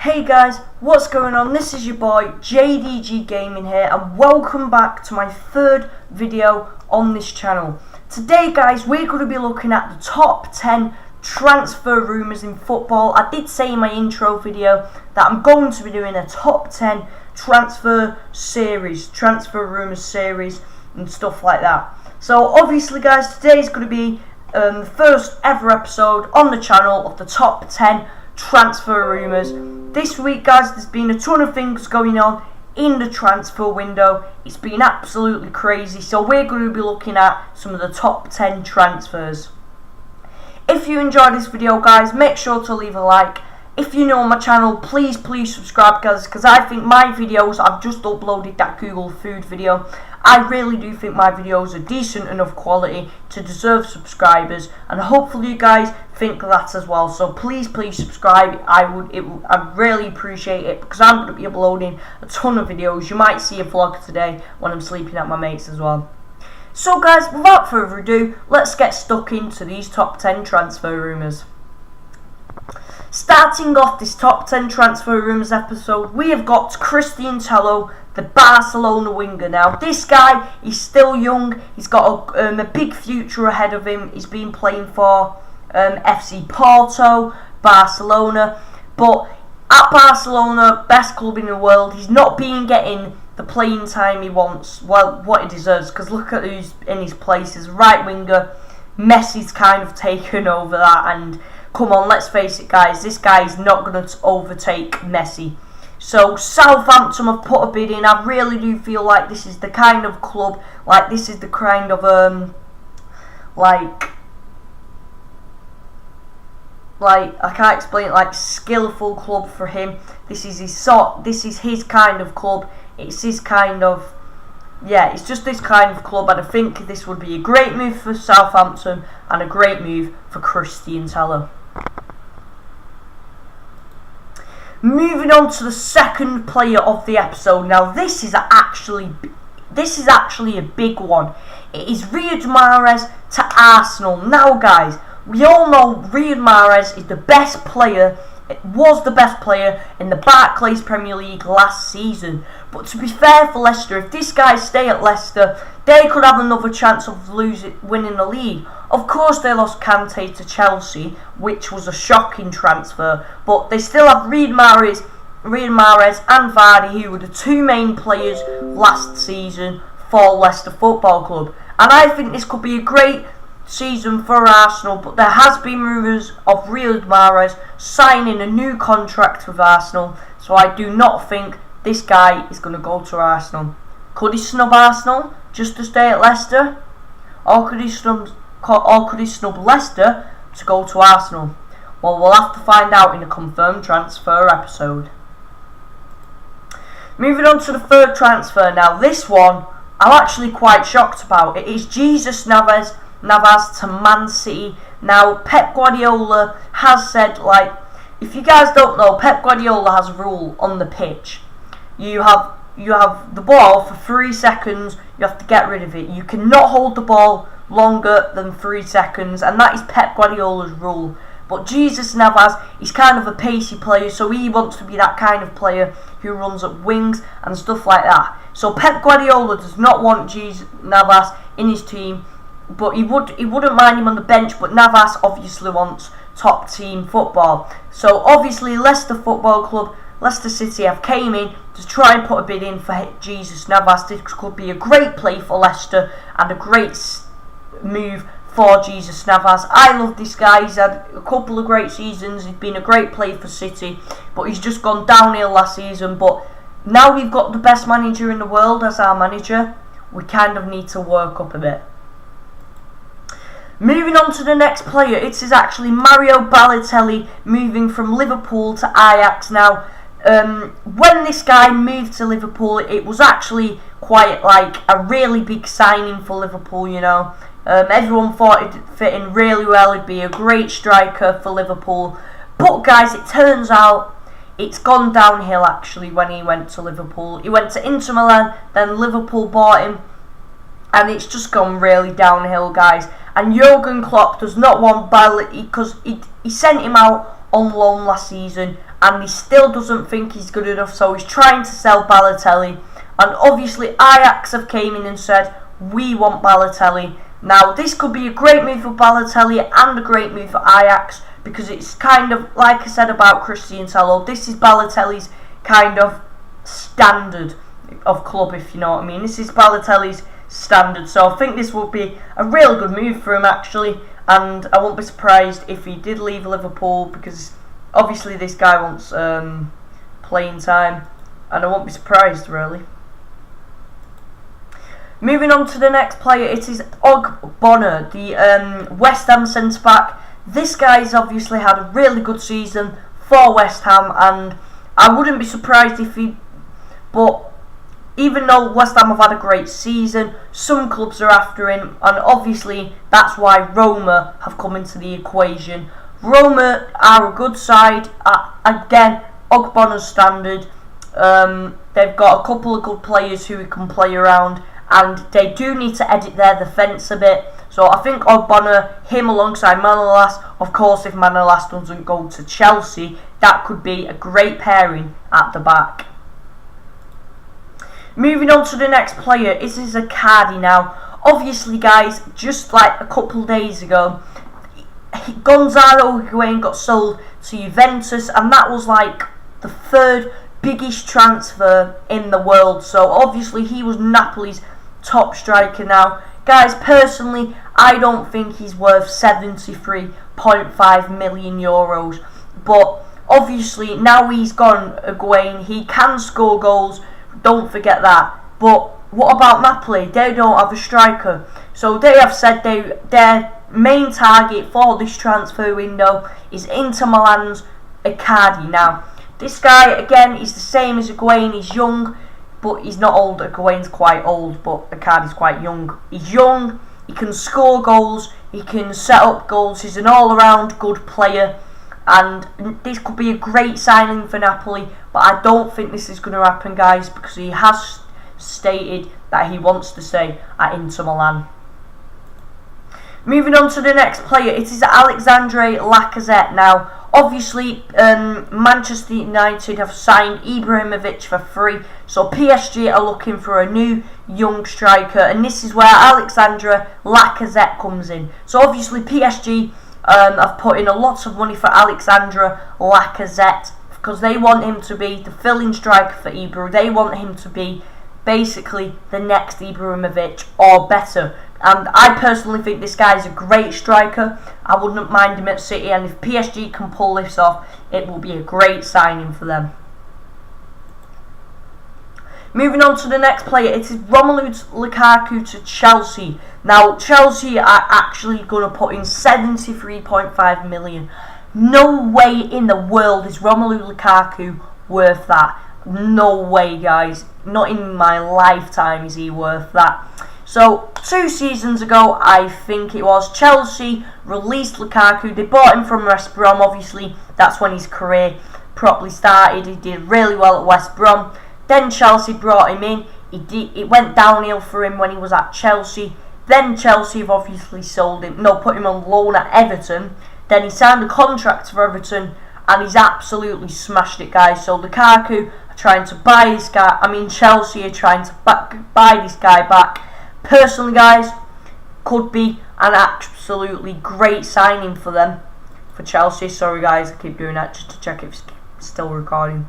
Hey guys, what's going on? This is your boy JDG Gaming here, and welcome back to my third video on this channel. Today guys, we're going to be looking at the top 10 transfer rumours in football. I did say in my intro video that I'm going to be doing a top 10 transfer rumours series and stuff like that. So obviously guys, today is going to be the first ever episode on the channel of the top 10 transfer rumours. This week guys, there's been a ton of things going on in the transfer window. It's been absolutely crazy, so we're going to be looking at some of the top 10 transfers. If you enjoyed this video guys, make sure to leave a like. If you're new on my channel, please subscribe guys, because I think my videos, I've just uploaded that Google food video. I really do think my videos are decent enough quality to deserve subscribers, and hopefully you guys think that as well. So please subscribe. I'd really appreciate it, because I'm going to be uploading a ton of videos. You might see a vlog today when I'm sleeping at my mate's as well. So guys, without further ado, let's get stuck into these top 10 transfer rumours. Starting off this top 10 transfer rumours episode, we have got Christian Tello, the Barcelona winger. Now this guy is still young, he's got a big future ahead of him. He's been playing for FC Porto, Barcelona, but at Barcelona, best club in the world, he's not been getting the playing time he wants, well, what he deserves, because look at who's in his place as right winger. Messi's kind of taken over that, and come on, let's face it guys, this guy is not going to overtake Messi. So Southampton have put a bid in. I really do feel like this is the kind of club, like this is the kind of like I can't explain it, like skillful club for him. This is his kind of club. It's his kind of, yeah, it's just this kind of club, and I think this would be a great move for Southampton and a great move for Christian Tello. Moving on to the second player of the episode. Now this is actually a big one. It is Riyad Mahrez to Arsenal. Now guys, we all know Riyad Mahrez is the best player. It was the best player in the Barclays Premier League last season. But to be fair for Leicester, if this guy stay at Leicester, they could have another chance of winning the league. Of course, they lost Kante to Chelsea, which was a shocking transfer. But they still have Riyad Mahrez and Vardy, who were the two main players last season for Leicester Football Club. And I think this could be a great season for Arsenal, but there has been rumours of Riyad Mahrez signing a new contract with Arsenal, so I do not think this guy is going to go to Arsenal. Could he snub Arsenal just to stay at Leicester, or could he snub Leicester to go to Arsenal? Well, we'll have to find out in a confirmed transfer episode. Moving on to the third transfer now. This one I'm actually quite shocked about. It is Jesus Navas to Man City. Now Pep Guardiola has said, like, if you guys don't know, Pep Guardiola has a rule on the pitch. You have the ball for 3 seconds, you have to get rid of it. You cannot hold the ball longer than 3 seconds, and that is Pep Guardiola's rule. But Jesus Navas is kind of a pacey player, so he wants to be that kind of player who runs at wings and stuff like that. So Pep Guardiola does not want Jesus Navas in his team, but he wouldn't mind him on the bench. But Navas obviously wants top team football. So obviously Leicester Football Club, Leicester City have came in to try and put a bid in for Jesus Navas. This could be a great play for Leicester and a great move for Jesus Navas. I love this guy. He's had a couple of great seasons. He's been a great player for City, but he's just gone downhill last season. But now we've got the best manager in the world as our manager, we kind of need to work up a bit. Moving on to the next player, it is actually Mario Balotelli moving from Liverpool to Ajax. Now, when this guy moved to Liverpool, it was actually quite like a really big signing for Liverpool, you know. Everyone thought it'd fit in really well, he'd be a great striker for Liverpool. But guys, it turns out it's gone downhill actually when he went to Liverpool. He went to Inter Milan, then Liverpool bought him, and it's just gone really downhill guys. And Jurgen Klopp does not want Balotelli, because he sent him out on loan last season, and he still doesn't think he's good enough, so he's trying to sell Balotelli. And obviously Ajax have came in and said, we want Balotelli. Now this could be a great move for Balotelli and a great move for Ajax, because it's kind of like I said about Christian Tello, this is Balotelli's kind of standard of club, if you know what I mean. This is Balotelli's standard, so I think this would be a real good move for him actually, and I won't be surprised if he did leave Liverpool, because obviously this guy wants playing time, and I won't be surprised really. Moving on to the next player, it is Ogbonna, the West Ham centre-back. This guy's obviously had a really good season for West Ham, and I wouldn't be surprised if he... But even though West Ham have had a great season, some clubs are after him, and obviously that's why Roma have come into the equation. Roma are a good side, again, Ogbonna's standard. They've got a couple of good players who can play around, and they do need to edit their defence a bit. So I think Ogbonna, him alongside Manolas, of course if Manolas doesn't go to Chelsea, that could be a great pairing at the back. Moving on to the next player, it is Icardi now. Obviously guys, just like a couple of days ago, Gonzalo Higuain got sold to Juventus, and that was like the third biggest transfer in the world. So obviously he was Napoli's top striker now. Guys, personally, I don't think he's worth 73.5 million euros. But obviously, now he's gone, Higuain, he can score goals, don't forget that. But what about Napoli? They don't have a striker. So they have said their main target for this transfer window is Inter Milan's Icardi. Now, this guy, again, is the same as Higuain. He's young, but he's not old. Higuain's quite old, but Icardi's quite young. He's young, he can score goals, he can set up goals, he's an all-around good player, and this could be a great signing for Napoli, but I don't think this is going to happen, guys, because he has stated that he wants to stay at Inter Milan. Moving on to the next player, it is Alexandre Lacazette. Now, obviously, Manchester United have signed Ibrahimovic for free, so PSG are looking for a new young striker, and this is where Alexandre Lacazette comes in. So obviously PSG have put in a lot of money for Alexandre Lacazette, because they want him to be the fill-in striker for Ibra. They want him to be basically the next Ibrahimovic or better. And I personally think this guy is a great striker. I wouldn't mind him at City, and if PSG can pull this off, it will be a great signing for them. Moving on to the next player, it is Romelu Lukaku to Chelsea. Now, Chelsea are actually going to put in 73.5 million. No way in the world is Romelu Lukaku worth that. No way, guys. Not in my lifetime is he worth that. So, 2 seasons ago, I think it was, Chelsea released Lukaku. They bought him from West Brom, obviously. That's when his career properly started. He did really well at West Brom. Then Chelsea brought him in. It went downhill for him when he was at Chelsea. Then Chelsea have obviously sold him. No, put him on loan at Everton. Then he signed a contract for Everton, and he's absolutely smashed it, guys. So Lukaku are trying to buy this guy. Chelsea are trying to buy this guy back. Personally, guys, could be an absolutely great signing for them, for Chelsea. Sorry, guys, I keep doing that just to check if it's still recording.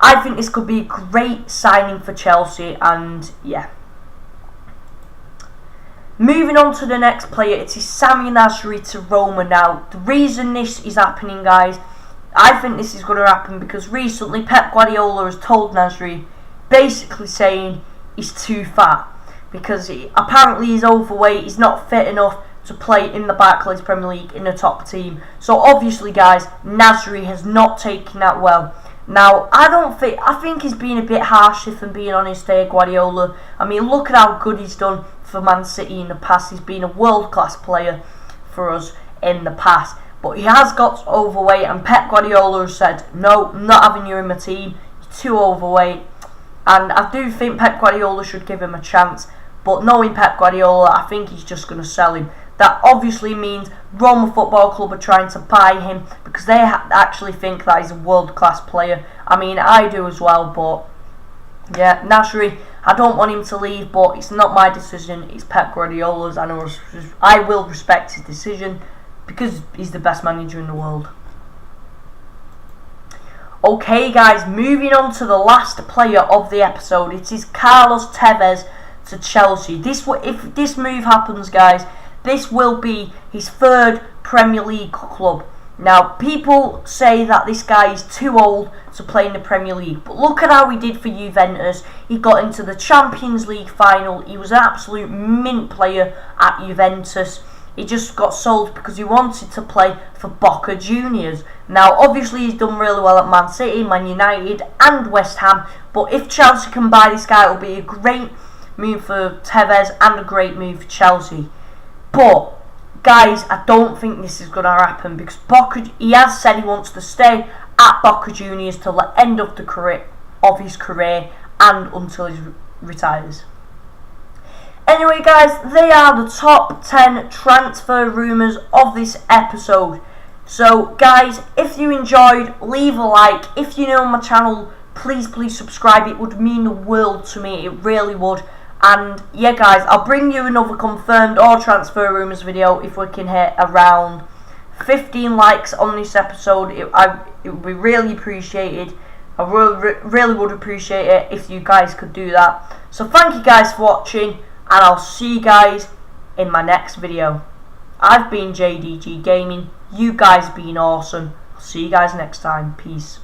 I think this could be a great signing for Chelsea, and yeah. Moving on to the next player, it is Sami Nasri to Roma. Now, the reason this is happening, guys, I think this is going to happen because recently Pep Guardiola has told Nasri, basically saying he's too fat, because apparently he's overweight, he's not fit enough to play in the Barclays Premier League in the top team. So obviously, guys, Nasri has not taken that well. Now, I think he's been a bit harsh, if I'm being honest here, Guardiola. Look at how good he's done for Man City in the past. He's been a world-class player for us in the past. But he has got overweight, and Pep Guardiola has said, no, I'm not having you in my team, you're too overweight. And I do think Pep Guardiola should give him a chance. But knowing Pep Guardiola, I think he's just going to sell him. that obviously means Roma Football Club are trying to buy him because they actually think that he's a world-class player. I mean, I do as well, but yeah, Nasri, I don't want him to leave, but it's not my decision, it's Pep Guardiola's, and I will respect his decision because he's the best manager in the world. Okay guys, moving on to the last player of the episode. It is Carlos Tevez to Chelsea. If this move happens, guys, this will be his third Premier League club. Now, people say that this guy is too old to play in the Premier League, but look at how he did for Juventus. He got into the Champions League final. He was an absolute mint player at Juventus. He just got sold because he wanted to play for Boca Juniors. Now, obviously, he's done really well at Man City, Man United, and West Ham. But if Chelsea can buy this guy, it'll be a great move for Tevez and a great move for Chelsea. But guys, I don't think this is going to happen because he has said he wants to stay at Boca Juniors till the end of his career and until he retires. Anyway guys, they are the top 10 transfer rumours of this episode. So guys, if you enjoyed, leave a like. If you're new on my channel, please subscribe. It would mean the world to me, it really would. And yeah guys, I'll bring you another confirmed or transfer rumours video if we can hit around 15 likes on this episode. It would be really appreciated. I really would appreciate it if you guys could do that. So thank you guys for watching, and I'll see you guys in my next video. I've been JDG Gaming. You guys have been awesome. I'll see you guys next time. Peace.